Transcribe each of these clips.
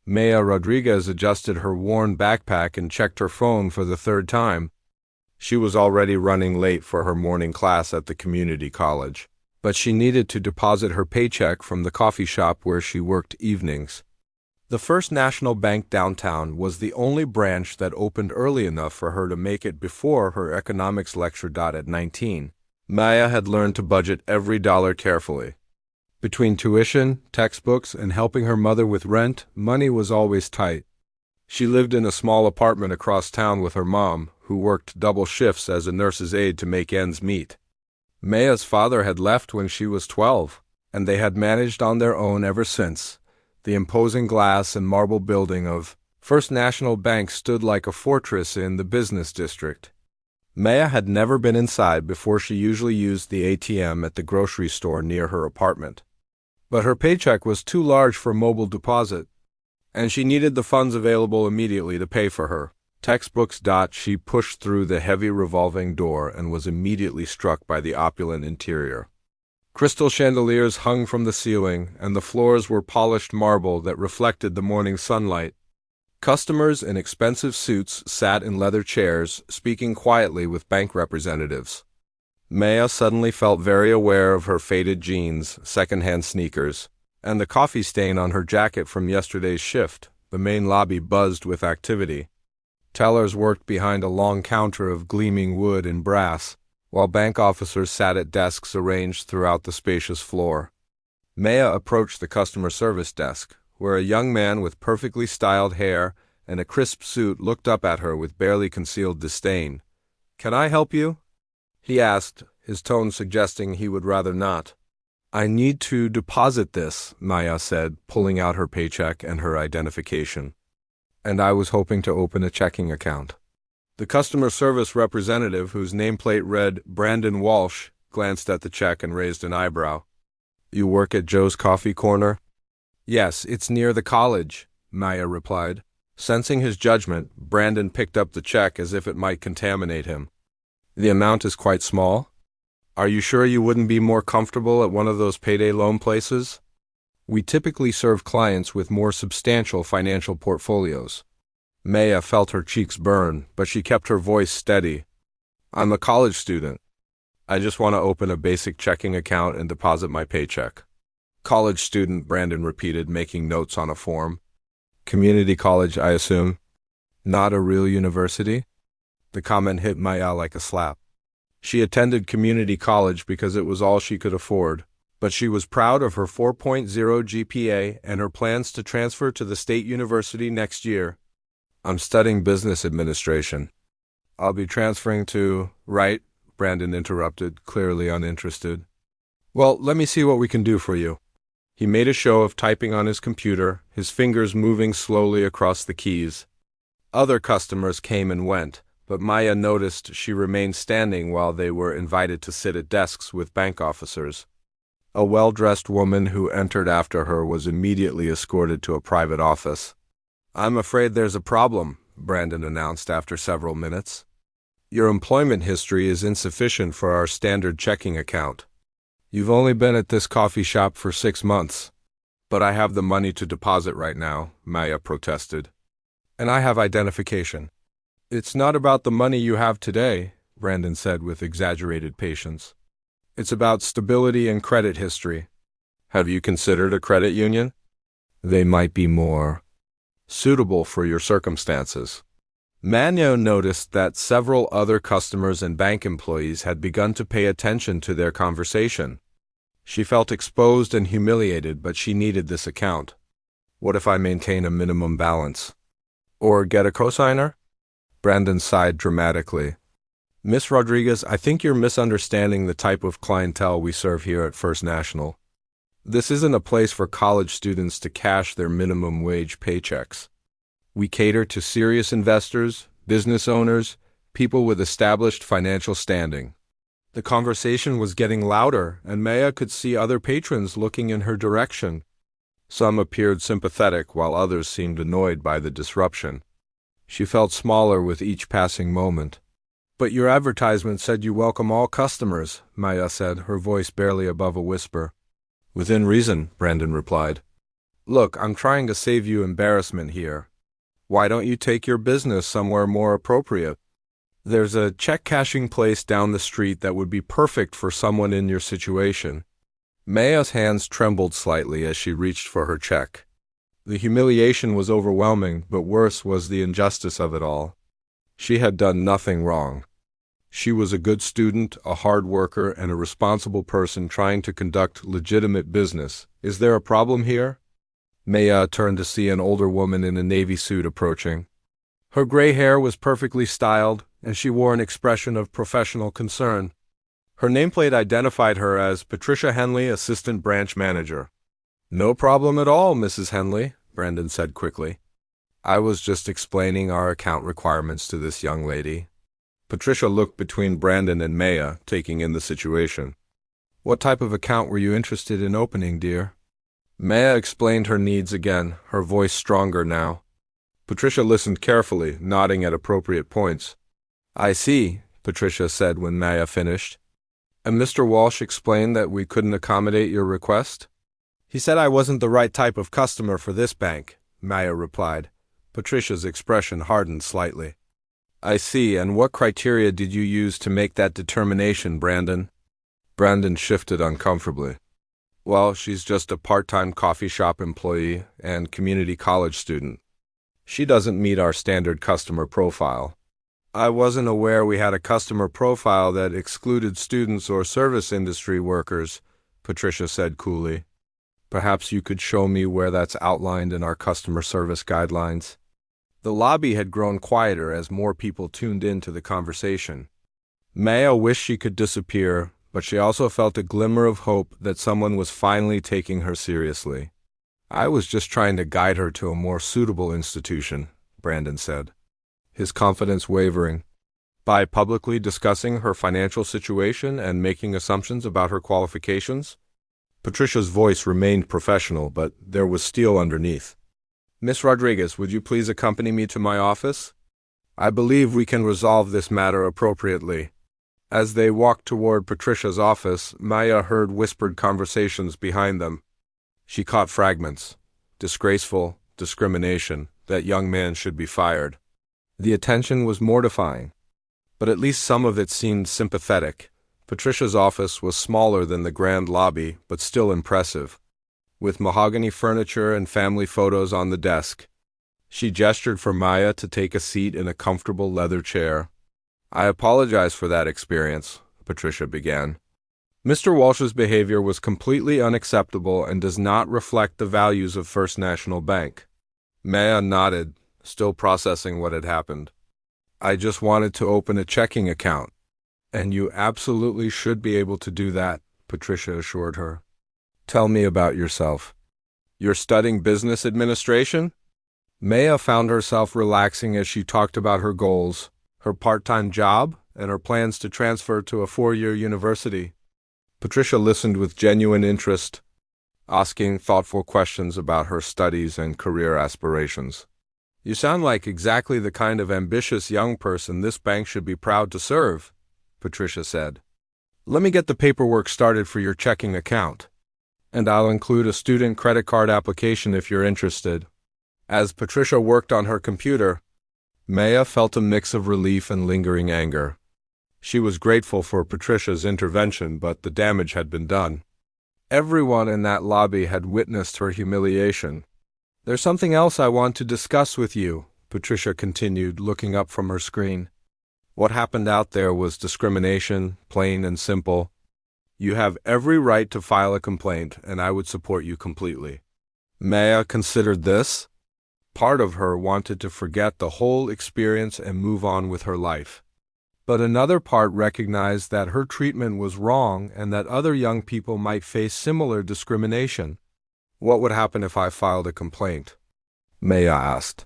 Maya Rodriguez adjusted her worn backpack and checked her phone for the third time. She was already running late for her morning class at the community college, but she needed to deposit her paycheck from the coffee shop where she worked evenings. The First National Bank downtown was the only branch that opened early enough for her to make it before her economics lecture at 19. Maya had learned to budget every dollar carefully. Between tuition, textbooks, and helping her mother with rent, money was always tight. She lived in a small apartment across town with her mom, who worked double shifts as a nurse's aide to make ends meet. Maya's father had left when she was 12, and they had managed on their own ever since. The imposing glass and marble building of First National Bank stood like a fortress in the business district. Maya had never been inside before. She usually used the ATM at the grocery store near her apartment. But her paycheck was too large for mobile deposit, and she needed the funds available immediately to pay for her textbooks. She pushed through the heavy revolving door and was immediately struck by the opulent interior. Crystal chandeliers hung from the ceiling, and the floors were polished marble that reflected the morning sunlight. Customers in expensive suits sat in leather chairs, speaking quietly with bank representatives. Maya suddenly felt very aware of her faded jeans, second-hand sneakers, and the coffee stain on her jacket from yesterday's shift. The main lobby buzzed with activity. Tellers worked behind a long counter of gleaming wood and brass, while bank officers sat at desks arranged throughout the spacious floor. Maya approached the customer service desk, where a young man with perfectly styled hair and a crisp suit looked up at her with barely concealed disdain. "Can I help you?" he asked, his tone suggesting he would rather not. "I need to deposit this," Maya said, pulling out her paycheck and her identification. "And I was hoping to open a checking account." The customer service representative, whose nameplate read Brandon Walsh, glanced at the check and raised an eyebrow. "You work at Joe's Coffee Corner?" "Yes, it's near the college," Maya replied. Sensing his judgment, Brandon picked up the check as if it might contaminate him. "The amount is quite small? Are you sure you wouldn't be more comfortable at one of those payday loan places? We typically serve clients with more substantial financial portfolios." Maya felt her cheeks burn, but she kept her voice steady. "I'm a college student. I just want to open a basic checking account and deposit my paycheck." "College student," Brandon repeated, making notes on a form. "Community college, I assume? Not a real university?" The comment hit Maya like a slap. She attended community college because it was all she could afford, but she was proud of her 4.0 GPA and her plans to transfer to the state university next year. "I'm studying business administration." "I'll be transferring to..." "Right," Brandon interrupted, clearly uninterested. "Well, let me see what we can do for you." He made a show of typing on his computer, his fingers moving slowly across the keys. Other customers came and went, but Maya noticed she remained standing while they were invited to sit at desks with bank officers. A well-dressed woman who entered after her was immediately escorted to a private office. "I'm afraid there's a problem," Brandon announced after several minutes. "Your employment history is insufficient for our standard checking account. You've only been at this coffee shop for 6 months." "But I have the money to deposit right now," Maya protested. "And I have identification." "It's not about the money you have today," Brandon said with exaggerated patience. "It's about stability and credit history." "Have you considered a credit union? They might be more suitable for your circumstances." Maya noticed that several other customers and bank employees had begun to pay attention to their conversation. She felt exposed and humiliated, but she needed this account. "What if I maintain a minimum balance? Or get a cosigner?" Brandon sighed dramatically. "Miss Rodriguez, I think you're misunderstanding the type of clientele we serve here at First National. This isn't a place for college students to cash their minimum wage paychecks. We cater to serious investors, business owners, people with established financial standing." The conversation was getting louder, and Maya could see other patrons looking in her direction. Some appeared sympathetic, while others seemed annoyed by the disruption. She felt smaller with each passing moment. "But your advertisement said you welcome all customers," Maya said, her voice barely above a whisper. "Within reason," Brandon replied. Look, I'm trying to save you embarrassment here. Why don't you take your business somewhere more appropriate? There's a check cashing place down the street that would be perfect for someone in your situation. Maya's hands trembled slightly as she reached for her check. The humiliation was overwhelming, but worse was the injustice of it all. She had done nothing wrong. She was a good student, a hard worker, and a responsible person trying to conduct legitimate business. Is there a problem here? Maya turned to see an older woman in a navy suit approaching. Her gray hair was perfectly styled, and she wore an expression of professional concern. Her nameplate identified her as Patricia Henley, Assistant Branch Manager. No problem at all, Mrs. Henley, Brandon said quickly. I was just explaining our account requirements to this young lady. Patricia looked between Brandon and Maya, taking in the situation. What type of account were you interested in opening, dear? Maya explained her needs again, her voice stronger now. Patricia listened carefully, nodding at appropriate points. I see, Patricia said when Maya finished. And Mr. Walsh explained that we couldn't accommodate your request? He said I wasn't the right type of customer for this bank, Maya replied. Patricia's expression hardened slightly. I see, and what criteria did you use to make that determination, Brandon? Brandon shifted uncomfortably. Well, she's just a part-time coffee shop employee and community college student. She doesn't meet our standard customer profile. I wasn't aware we had a customer profile that excluded students or service industry workers, Patricia said coolly. Perhaps you could show me where that's outlined in our customer service guidelines. The lobby had grown quieter as more people tuned in to the conversation. Maya wished she could disappear, but she also felt a glimmer of hope that someone was finally taking her seriously. I was just trying to guide her to a more suitable institution, Brandon said, his confidence wavering. By publicly discussing her financial situation and making assumptions about her qualifications? Patricia's voice remained professional, but there was steel underneath. Miss Rodriguez, would you please accompany me to my office? I believe we can resolve this matter appropriately. As they walked toward Patricia's office, Maya heard whispered conversations behind them. She caught fragments. Disgraceful, discrimination, that young man should be fired. The attention was mortifying, but at least some of it seemed sympathetic. Patricia's office was smaller than the grand lobby, but still impressive, with mahogany furniture and family photos on the desk. She gestured for Maya to take a seat in a comfortable leather chair. I apologize for that experience, Patricia began. Mr. Walsh's behavior was completely unacceptable and does not reflect the values of First National Bank. Maya nodded, still processing what had happened. I just wanted to open a checking account. And you absolutely should be able to do that, Patricia assured her. Tell me about yourself. You're studying business administration? Maya found herself relaxing as she talked about her goals, her part-time job, and her plans to transfer to a 4-year university. Patricia listened with genuine interest, asking thoughtful questions about her studies and career aspirations. You sound like exactly the kind of ambitious young person this bank should be proud to serve, Patricia said. Let me get the paperwork started for your checking account, and I'll include a student credit card application if you're interested. As Patricia worked on her computer, Maya felt a mix of relief and lingering anger. She was grateful for Patricia's intervention, but the damage had been done. Everyone in that lobby had witnessed her humiliation. There's something else I want to discuss with you, Patricia continued, looking up from her screen. What happened out there was discrimination, plain and simple. You have every right to file a complaint, and I would support you completely. Maya considered this. Part of her wanted to forget the whole experience and move on with her life. But another part recognized that her treatment was wrong and that other young people might face similar discrimination. What would happen if I filed a complaint? Maya asked.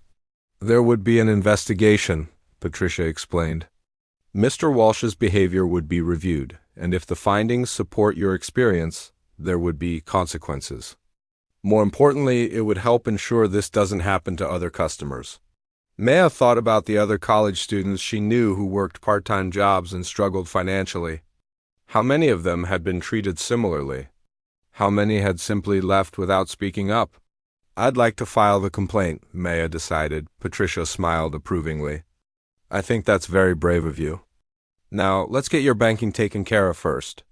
There would be an investigation, Patricia explained. Mr. Walsh's behavior would be reviewed, and if the findings support your experience, there would be consequences. More importantly, it would help ensure this doesn't happen to other customers. Maya thought about the other college students she knew who worked part-time jobs and struggled financially. How many of them had been treated similarly? How many had simply left without speaking up? I'd like to file the complaint, Maya decided. Patricia smiled approvingly. I think that's very brave of you. Now, let's get your banking taken care of first,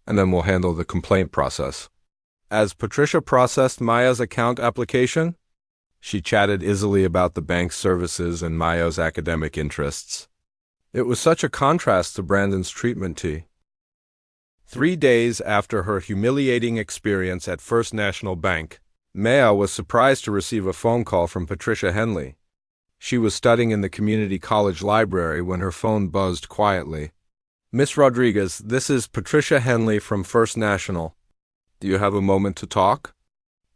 and then we'll handle the complaint process. As Patricia processed Maya's account application, she chatted easily about the bank's services and Maya's academic interests. It was such a contrast to Brandon's treatment tea. 3 days after her humiliating experience at First National Bank, Maya was surprised to receive a phone call from Patricia Henley. She was studying in the community college library when her phone buzzed quietly. Miss Rodriguez, this is Patricia Henley from First National. Do you have a moment to talk?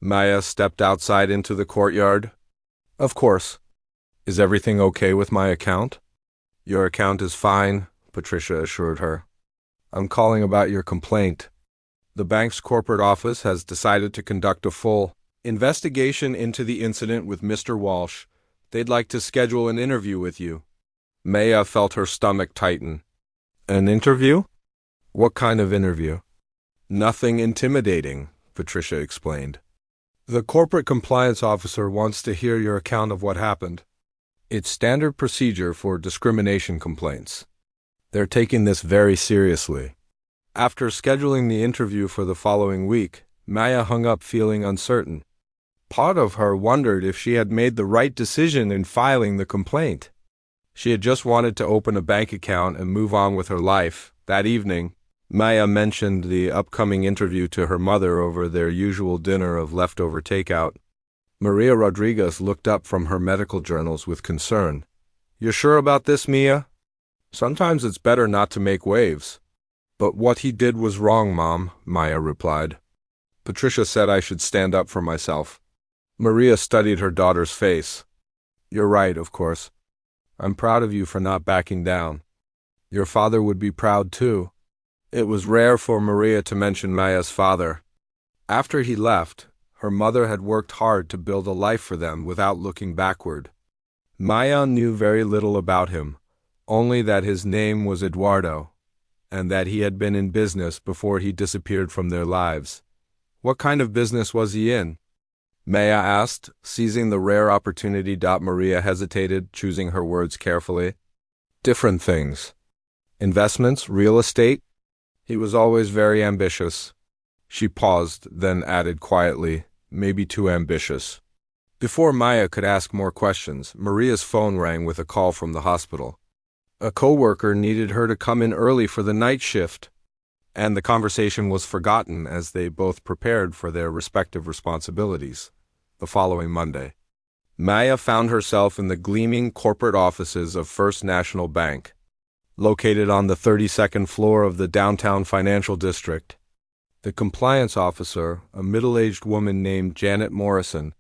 Maya stepped outside into the courtyard. Of course. Is everything okay with my account? Your account is fine, Patricia assured her. I'm calling about your complaint. The bank's corporate office has decided to conduct a full investigation into the incident with Mr. Walsh. They'd like to schedule an interview with you. Maya felt her stomach tighten. An interview? What kind of interview? Nothing intimidating, Patricia explained. The corporate compliance officer wants to hear your account of what happened. It's standard procedure for discrimination complaints. They're taking this very seriously. After scheduling the interview for the following week, Maya hung up feeling uncertain. Part of her wondered if she had made the right decision in filing the complaint. She had just wanted to open a bank account and move on with her life. That evening, Maya mentioned the upcoming interview to her mother over their usual dinner of leftover takeout. Maria Rodriguez looked up from her medical journals with concern. You're sure about this, Mia? Sometimes it's better not to make waves. But what he did was wrong, Mom, Maya replied. Patricia said I should stand up for myself. Maria studied her daughter's face. You're right, of course. I'm proud of you for not backing down. Your father would be proud too. It was rare for Maria to mention Maya's father. After he left, her mother had worked hard to build a life for them without looking backward. Maya knew very little about him, only that his name was Eduardo, and that he had been in business before he disappeared from their lives. What kind of business was he in? Maya asked, seizing the rare opportunity. Maria hesitated, choosing her words carefully. Different things. Investments, real estate. He was always very ambitious. She paused, then added quietly, maybe too ambitious. Before Maya could ask more questions, Maria's phone rang with a call from the hospital. A coworker needed her to come in early for the night shift, and the conversation was forgotten as they both prepared for their respective responsibilities. The following Monday, Maya found herself in the gleaming corporate offices of First National Bank, located on the 32nd floor of the downtown financial district. The compliance officer, a middle-aged woman named Janet Morrison,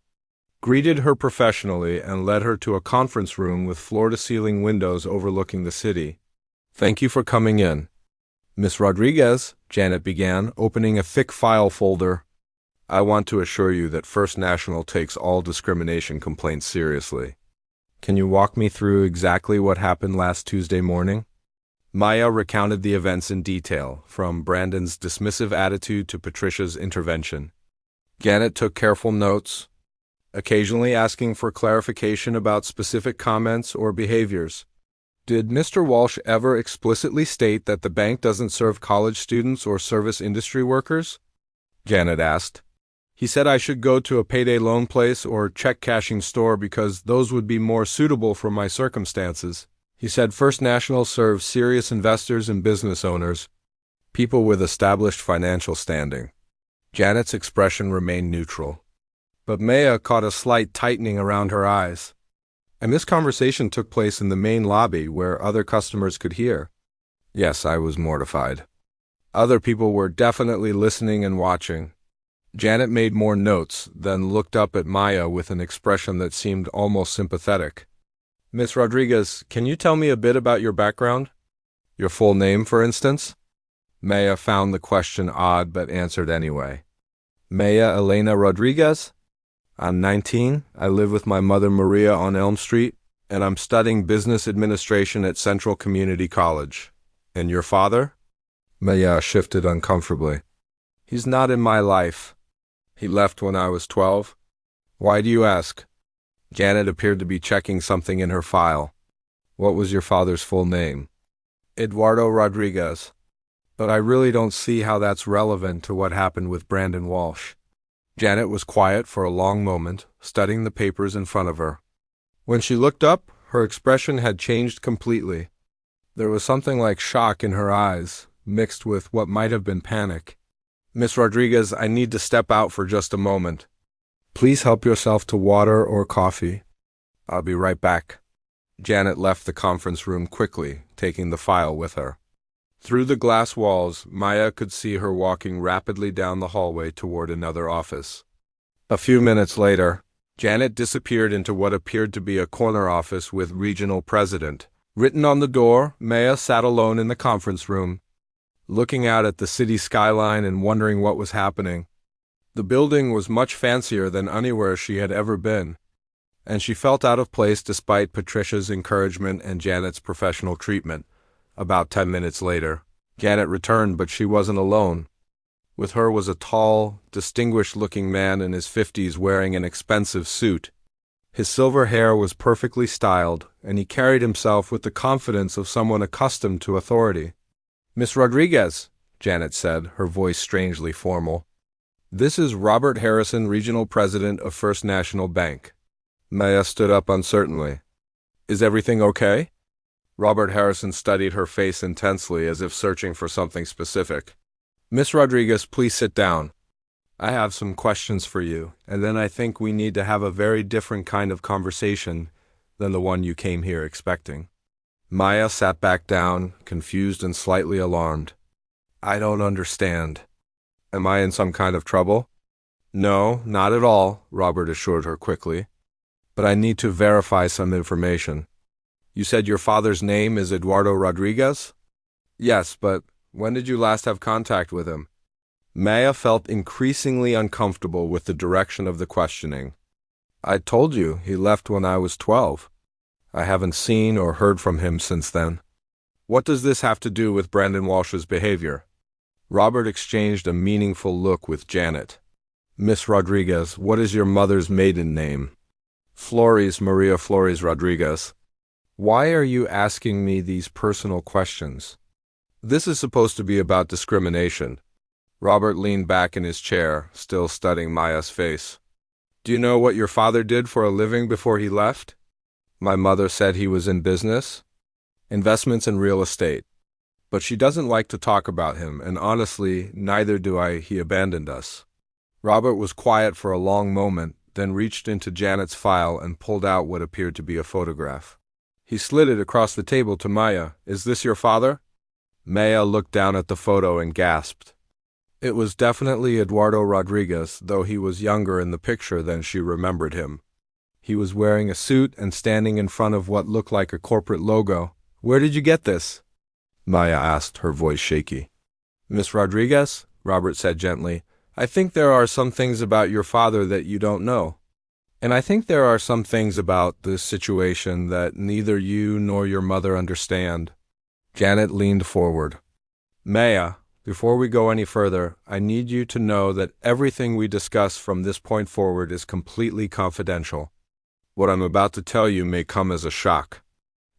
greeted her professionally and led her to a conference room with floor-to-ceiling windows overlooking the city. Thank you for coming in. Miss Rodriguez, Janet began, opening a thick file folder. I want to assure you that First National takes all discrimination complaints seriously. Can you walk me through exactly what happened last Tuesday morning? Maya recounted the events in detail, from Brandon's dismissive attitude to Patricia's intervention. Janet took careful notes, occasionally asking for clarification about specific comments or behaviors. Did Mr. Walsh ever explicitly state that the bank doesn't serve college students or service industry workers? Janet asked. He said I should go to a payday loan place or check cashing store because those would be more suitable for my circumstances. He said First National serves serious investors and business owners, people with established financial standing. Janet's expression remained neutral, but Maya caught a slight tightening around her eyes. And this conversation took place in the main lobby where other customers could hear. Yes, I was mortified. Other people were definitely listening and watching. Janet made more notes, then looked up at Maya with an expression that seemed almost sympathetic. Miss Rodriguez, can you tell me a bit about your background? Your full name, for instance? Maya found the question odd but answered anyway. Maya Elena Rodriguez? I'm 19, I live with my mother Maria on Elm Street, and I'm studying business administration at Central Community College. And your father? Maya shifted uncomfortably. He's not in my life. He left when I was 12. Why do you ask? Janet appeared to be checking something in her file. What was your father's full name? Eduardo Rodriguez. But I really don't see how that's relevant to what happened with Brandon Walsh. Janet was quiet for a long moment, studying the papers in front of her. When she looked up, her expression had changed completely. There was something like shock in her eyes, mixed with what might have been panic. Miss Rodriguez, I need to step out for just a moment. Please help yourself to water or coffee. I'll be right back. Janet left the conference room quickly, taking the file with her. Through the glass walls, Maya could see her walking rapidly down the hallway toward another office. A few minutes later, Janet disappeared into what appeared to be a corner office with Regional President. Written on the door, Maya sat alone in the conference room, looking out at the city skyline and wondering what was happening. The building was much fancier than anywhere she had ever been, and she felt out of place despite Patricia's encouragement and Janet's professional treatment. About 10 minutes later, Janet returned, but she wasn't alone. With her was a tall, distinguished-looking man in his 50s wearing an expensive suit. His silver hair was perfectly styled, and he carried himself with the confidence of someone accustomed to authority. Miss Rodriguez, Janet said, her voice strangely formal. This is Robert Harrison, Regional President of First National Bank. Maya stood up uncertainly. Is everything okay? Robert Harrison studied her face intensely as if searching for something specific. Miss Rodriguez, please sit down. I have some questions for you, and then I think we need to have a very different kind of conversation than the one you came here expecting. Maya sat back down, confused and slightly alarmed. I don't understand. Am I in some kind of trouble? No, not at all, Robert assured her quickly. But I need to verify some information. You said your father's name is Eduardo Rodriguez? Yes, but when did you last have contact with him? Maya felt increasingly uncomfortable with the direction of the questioning. I told you, he left when I was 12. I haven't seen or heard from him since then. What does this have to do with Brandon Walsh's behavior? Robert exchanged a meaningful look with Janet. Miss Rodriguez, what is your mother's maiden name? Maria Flores Rodriguez. Why are you asking me these personal questions? This is supposed to be about discrimination. Robert leaned back in his chair, still studying Maya's face. Do you know what your father did for a living before he left? My mother said he was in business, investments in real estate. But she doesn't like to talk about him, and honestly, neither do I. He abandoned us. Robert was quiet for a long moment, then reached into Janet's file and pulled out what appeared to be a photograph. He slid it across the table to Maya. Is this your father? Maya looked down at the photo and gasped. It was definitely Eduardo Rodriguez, though he was younger in the picture than she remembered him. He was wearing a suit and standing in front of what looked like a corporate logo. Where did you get this? Maya asked, her voice shaky. Miss Rodriguez, Robert said gently, I think there are some things about your father that you don't know. And I think there are some things about this situation that neither you nor your mother understand. Janet leaned forward. Maya, before we go any further, I need you to know that everything we discuss from this point forward is completely confidential. What I'm about to tell you may come as a shock.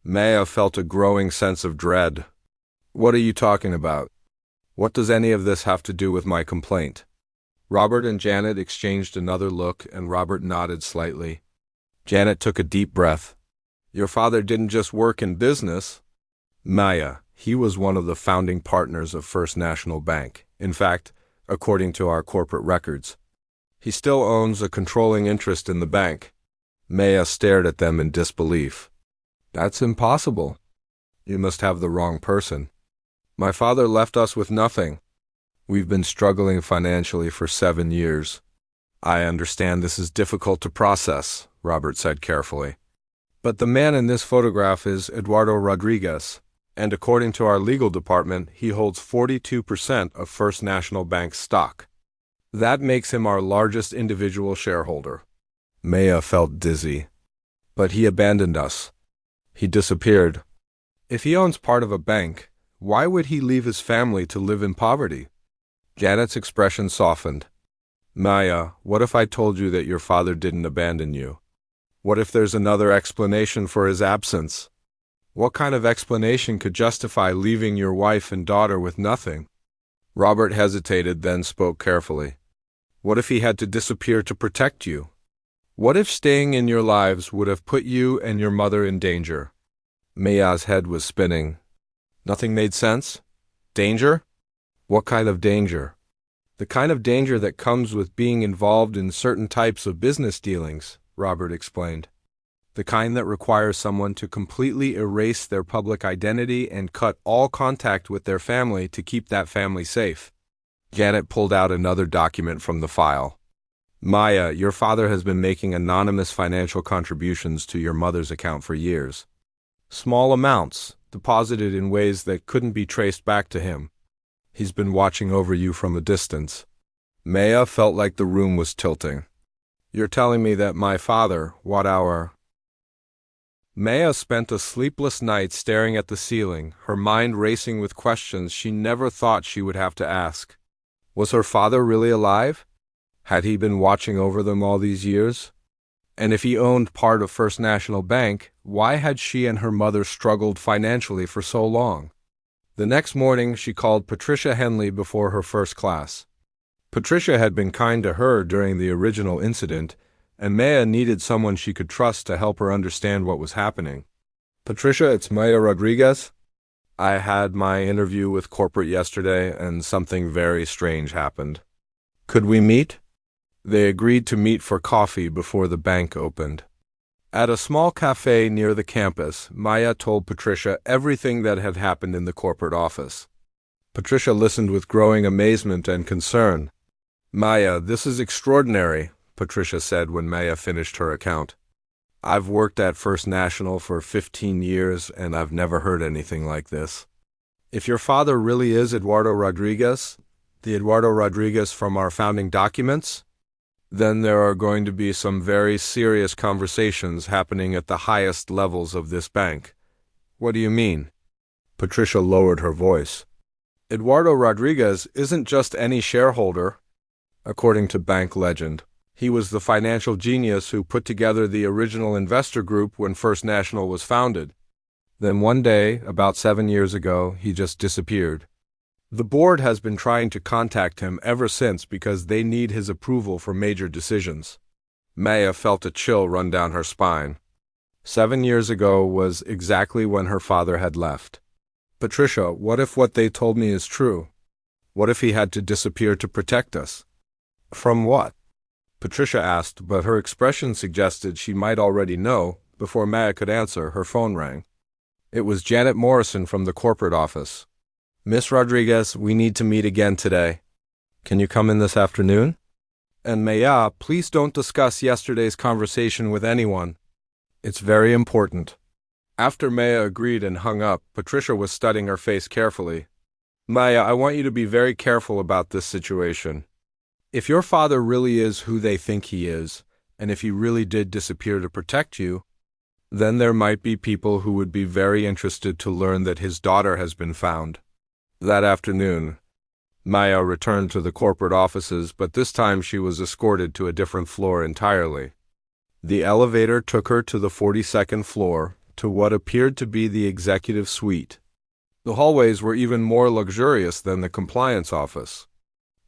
Maya felt a growing sense of dread. What are you talking about? What does any of this have to do with my complaint? Robert and Janet exchanged another look, and Robert nodded slightly. Janet took a deep breath. Your father didn't just work in business. Maya, he was one of the founding partners of First National Bank. In fact, according to our corporate records. He still owns a controlling interest in the bank. Maya stared at them in disbelief. That's impossible. You must have the wrong person. My father left us with nothing. We've been struggling financially for 7 years. I understand this is difficult to process, Robert said carefully. But the man in this photograph is Eduardo Rodriguez, and according to our legal department, he holds 42% of First National Bank's stock. That makes him our largest individual shareholder. Maya felt dizzy. But he abandoned us. He disappeared. If he owns part of a bank, why would he leave his family to live in poverty? Janet's expression softened. Maya, what if I told you that your father didn't abandon you? What if there's another explanation for his absence? What kind of explanation could justify leaving your wife and daughter with nothing? Robert hesitated, then spoke carefully. What if he had to disappear to protect you? What if staying in your lives would have put you and your mother in danger? Maya's head was spinning. Nothing made sense? Danger? What kind of danger? The kind of danger that comes with being involved in certain types of business dealings, Robert explained. The kind that requires someone to completely erase their public identity and cut all contact with their family to keep that family safe. Janet pulled out another document from the file. Maya, your father has been making anonymous financial contributions to your mother's account for years. Small amounts, deposited in ways that couldn't be traced back to him. He's been watching over you from a distance. Maya felt like the room was tilting. You're telling me that my father, what our... Maya spent a sleepless night staring at the ceiling, her mind racing with questions she never thought she would have to ask. Was her father really alive? Had he been watching over them all these years? And if he owned part of First National Bank, why had she and her mother struggled financially for so long? The next morning, she called Patricia Henley before her first class. Patricia had been kind to her during the original incident, and Maya needed someone she could trust to help her understand what was happening. Patricia, it's Maya Rodriguez. I had my interview with corporate yesterday, and something very strange happened. Could we meet? They agreed to meet for coffee before the bank opened. At a small cafe near the campus, Maya told Patricia everything that had happened in the corporate office. Patricia listened with growing amazement and concern. Maya, this is extraordinary, Patricia said when Maya finished her account. I've worked at First National for 15 years, and I've never heard anything like this. If your father really is Eduardo Rodriguez, the Eduardo Rodriguez from our founding documents, then there are going to be some very serious conversations happening at the highest levels of this bank. What do you mean? Patricia lowered her voice. Eduardo Rodriguez isn't just any shareholder. According to bank legend, he was the financial genius who put together the original investor group when First National was founded. Then one day, about 7 years ago, he just disappeared. The board has been trying to contact him ever since because they need his approval for major decisions. Maya felt a chill run down her spine. 7 years ago was exactly when her father had left. Patricia, what if what they told me is true? What if he had to disappear to protect us? From what? Patricia asked, but her expression suggested she might already know. Before Maya could answer, her phone rang. It was Janet Morrison from the corporate office. Miss Rodriguez, we need to meet again today. Can you come in this afternoon? And Maya, please don't discuss yesterday's conversation with anyone. It's very important. After Maya agreed and hung up, Patricia was studying her face carefully. Maya, I want you to be very careful about this situation. If your father really is who they think he is, and if he really did disappear to protect you, then there might be people who would be very interested to learn that his daughter has been found. That afternoon, Maya returned to the corporate offices, but this time she was escorted to a different floor entirely. The elevator took her to the 42nd floor, to what appeared to be the executive suite. The hallways were even more luxurious than the compliance office.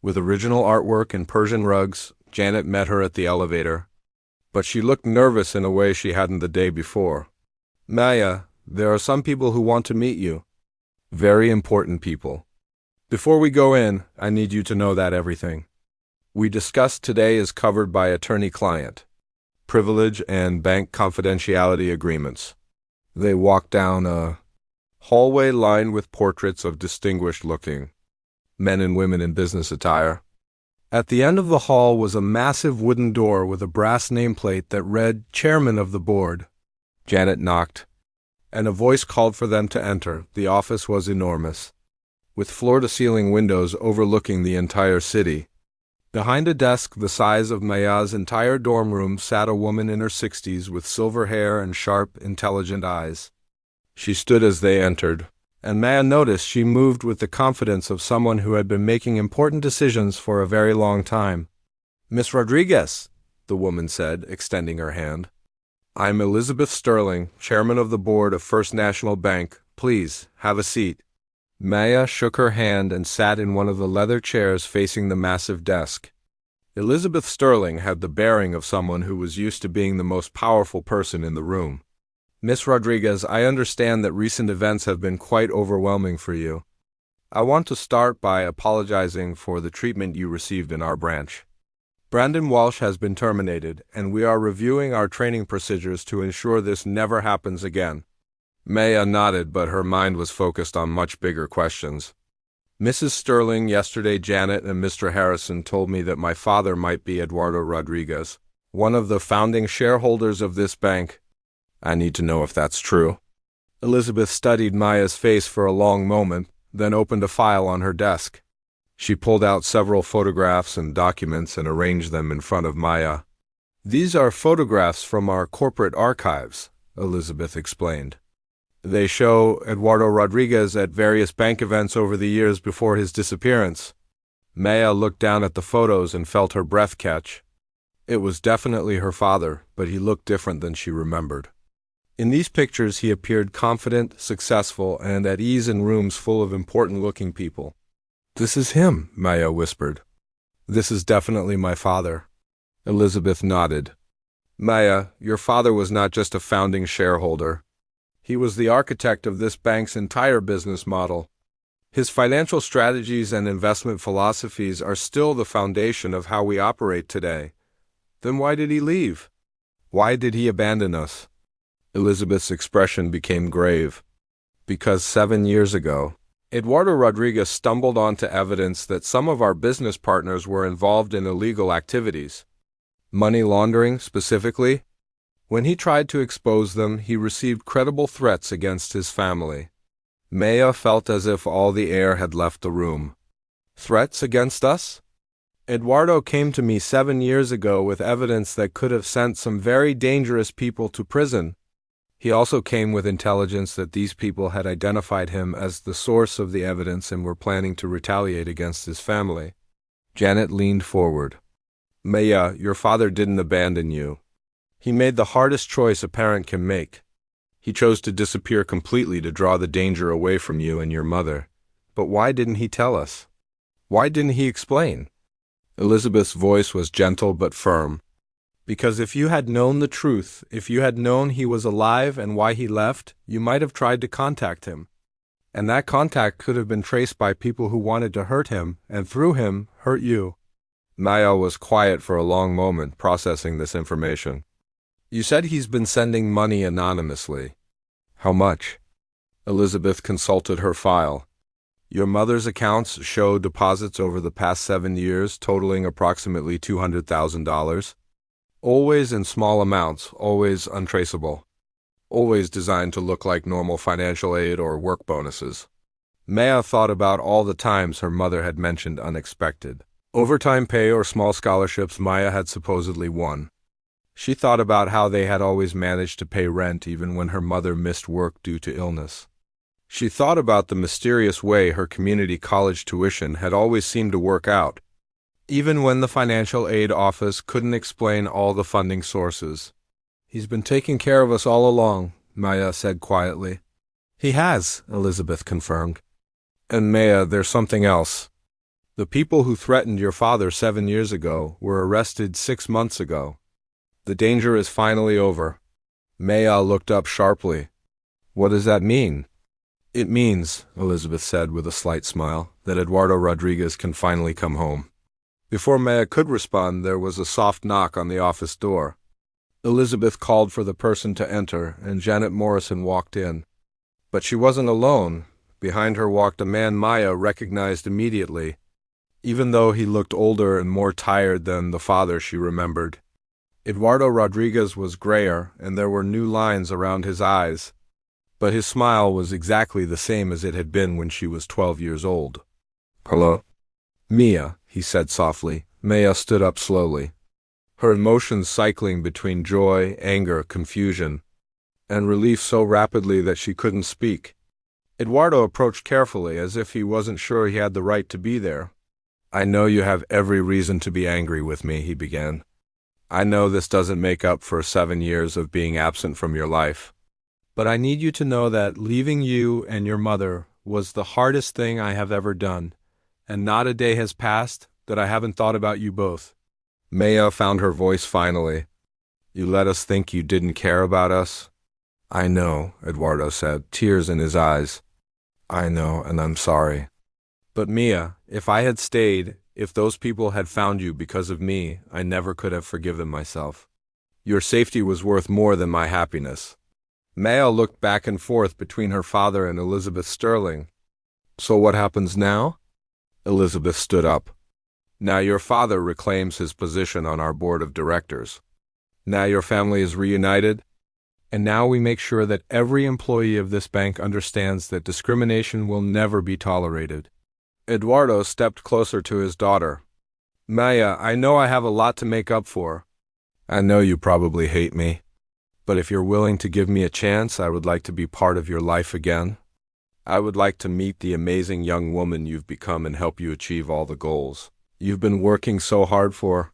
With original artwork and Persian rugs, Janet met her at the elevator, but she looked nervous in a way she hadn't the day before. Maya, there are some people who want to meet you. Very important people. Before we go in, I need you to know that everything we discussed today is covered by attorney-client privilege and bank confidentiality agreements. They walked down a hallway lined with portraits of distinguished-looking men and women in business attire. At the end of the hall was a massive wooden door with a brass nameplate that read Chairman of the Board. Janet knocked, and a voice called for them to enter. The office was enormous, with floor-to-ceiling windows overlooking the entire city. Behind a desk the size of Maya's entire dorm room sat a woman in her 60s with silver hair and sharp, intelligent eyes. She stood as they entered, and Maya noticed she moved with the confidence of someone who had been making important decisions for a very long time. Miss Rodriguez, the woman said, extending her hand. I'm Elizabeth Sterling, chairman of the board of First National Bank. Please, have a seat. Maya shook her hand and sat in one of the leather chairs facing the massive desk. Elizabeth Sterling had the bearing of someone who was used to being the most powerful person in the room. Miss Rodriguez, I understand that recent events have been quite overwhelming for you. I want to start by apologizing for the treatment you received in our branch. Brandon Walsh has been terminated, and we are reviewing our training procedures to ensure this never happens again. Maya nodded, but her mind was focused on much bigger questions. Mrs. Sterling, yesterday Janet and Mr. Harrison told me that my father might be Eduardo Rodriguez, one of the founding shareholders of this bank. I need to know if that's true. Elizabeth studied Maya's face for a long moment, then opened a file on her desk. She pulled out several photographs and documents and arranged them in front of Maya. These are photographs from our corporate archives, Elizabeth explained. They show Eduardo Rodriguez at various bank events over the years before his disappearance. Maya looked down at the photos and felt her breath catch. It was definitely her father, but he looked different than she remembered. In these pictures he appeared confident, successful, and at ease in rooms full of important-looking people. This is him, Maya whispered. This is definitely my father. Elizabeth nodded. Maya, your father was not just a founding shareholder. He was the architect of this bank's entire business model. His financial strategies and investment philosophies are still the foundation of how we operate today. Then why did he leave? Why did he abandon us? Elizabeth's expression became grave. Because 7 years ago, Eduardo Rodriguez stumbled onto evidence that some of our business partners were involved in illegal activities. Money laundering, specifically. When he tried to expose them, he received credible threats against his family. Maya felt as if all the air had left the room. Threats against us? Eduardo came to me 7 years ago with evidence that could have sent some very dangerous people to prison. He also came with intelligence that these people had identified him as the source of the evidence and were planning to retaliate against his family. Janet leaned forward. Maya, your father didn't abandon you. He made the hardest choice a parent can make. He chose to disappear completely to draw the danger away from you and your mother. But why didn't he tell us? Why didn't he explain? Elizabeth's voice was gentle but firm. Because if you had known the truth, if you had known he was alive and why he left, you might have tried to contact him. And that contact could have been traced by people who wanted to hurt him, and through him, hurt you. Maya was quiet for a long moment, processing this information. You said he's been sending money anonymously. How much? Elizabeth consulted her file. Your mother's accounts show deposits over the past 7 years totaling approximately $200,000. Always in small amounts, always untraceable. Always designed to look like normal financial aid or work bonuses. Maya thought about all the times her mother had mentioned unexpected overtime pay or small scholarships Maya had supposedly won. She thought about how they had always managed to pay rent even when her mother missed work due to illness. She thought about the mysterious way her community college tuition had always seemed to work out, even when the financial aid office couldn't explain all the funding sources. He's been taking care of us all along, Maya said quietly. He has, Elizabeth confirmed. And Maya, there's something else. The people who threatened your father 7 years ago were arrested 6 months ago. The danger is finally over. Maya looked up sharply. What does that mean? It means, Elizabeth said with a slight smile, that Eduardo Rodriguez can finally come home. Before Maya could respond, there was a soft knock on the office door. Elizabeth called for the person to enter, and Janet Morrison walked in. But she wasn't alone. Behind her walked a man Maya recognized immediately, even though he looked older and more tired than the father she remembered. Eduardo Rodriguez was grayer, and there were new lines around his eyes, but his smile was exactly the same as it had been when she was 12 years old. Hello? Mia, he said softly. Maya stood up slowly, her emotions cycling between joy, anger, confusion, and relief so rapidly that she couldn't speak. Eduardo approached carefully, as if he wasn't sure he had the right to be there. I know you have every reason to be angry with me, he began. I know this doesn't make up for 7 years of being absent from your life. But I need you to know that leaving you and your mother was the hardest thing I have ever done, and not a day has passed that I haven't thought about you both. Maya found her voice finally. You let us think you didn't care about us? I know, Eduardo said, tears in his eyes. I know, and I'm sorry. But Mia, if I had stayed, if those people had found you because of me, I never could have forgiven myself. Your safety was worth more than my happiness. Maya looked back and forth between her father and Elizabeth Sterling. So what happens now? Elizabeth stood up. Now your father reclaims his position on our board of directors. Now your family is reunited. And now we make sure that every employee of this bank understands that discrimination will never be tolerated. Eduardo stepped closer to his daughter. Maya, I know I have a lot to make up for. I know you probably hate me. But if you're willing to give me a chance, I would like to be part of your life again. I would like to meet the amazing young woman you've become and help you achieve all the goals you've been working so hard for.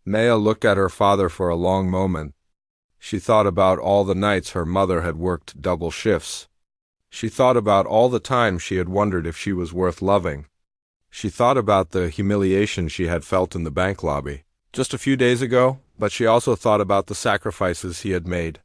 Maya looked at her father for a long moment. She thought about all the nights her mother had worked double shifts. She thought about all the times she had wondered if she was worth loving. She thought about the humiliation she had felt in the bank lobby just a few days ago, but she also thought about the sacrifices he had made.